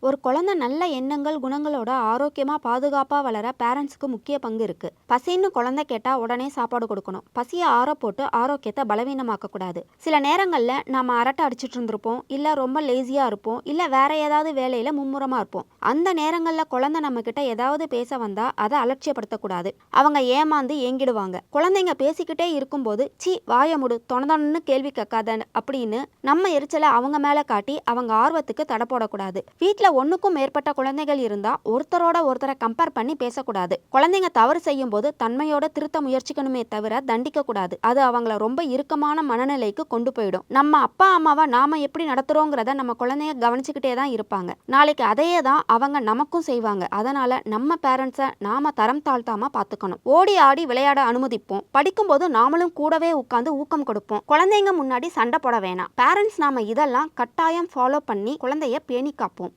ஒரு குழந்தை நல்ல எண்ணங்கள் குணங்களோட ஆரோக்கியமா பாதுகாப்பா வளர பேரண்ட்ஸ்க்கு முக்கிய பங்கு இருக்கு. பசின்னு குழந்தை கேட்டா உடனே சாப்பாடு கொடுக்கணும். பசியை ஆற போட்டு ஆரோக்கியத்தை பலவீனமாக்க கூடாது. சில நேரங்கள்ல நாம அரட்டை அடிச்சிட்டு இருந்திருப்போம், இல்ல ரொம்ப லேசியா இருப்போம், இல்ல வேற ஏதாவது வேலையில மும்முரமா இருப்போம். அந்த நேரங்கள்ல குழந்தை நம்ம கிட்ட ஏதாவது பேச வந்தா அதை அலட்சியப்படுத்தக்கூடாது. அவங்க ஏமாந்து ஏங்கிடுவாங்க. குழந்தைங்க பேசிக்கிட்டே இருக்கும்போது சி வாய முடு தொணதொன்னு கேள்வி கேட்காத அப்படின்னு நம்ம எரிச்சலை அவங்க மேல காட்டி அவங்க ஆர்வத்துக்கு தடை போடக்கூடாது. வீட்டுல ஒண்ணுக்கும் மேற்பட்ட குழந்தைகள் இருந்தா ஒருத்தரோட ஒருத்தரை கம்பேர் பண்ணி பேசக்கூடாது. குழந்தைங்க தவறு செய்யும் போது தன்மையோட திருத்த முயற்சிக்கணுமே தவிர தண்டிக்க கூடாது. அது அவங்கள ரொம்ப இறுக்கமான மனநிலைக்கு கொண்டு போயிடும். நம்ம அப்பா அம்மாவை நாம எப்படி நடத்துறோங்கிறத நம்ம குழந்தைங்க கவனிச்சுக்கிட்டே தான் இருப்பாங்க. நாளைக்கு அதையே தான் அவங்க நமக்கும் செய்வாங்க. அதனால நம்ம பேரண்ட்ஸை நாம தரம் தாழ்த்தாம பார்த்துக்கணும். ஓடி ஆடி விளையாட அனுமதிப்போம். படிக்கும்போது நாமளும் கூடவே உட்கார்ந்து ஊக்கம் கொடுப்போம். குழந்தைங்க முன்னாடி சண்டை போட வேணாம். பேரண்ட்ஸ் நாம இதெல்லாம் கட்டாயம் ஃபாலோ பண்ணி குழந்தைய பேணி காப்போம்.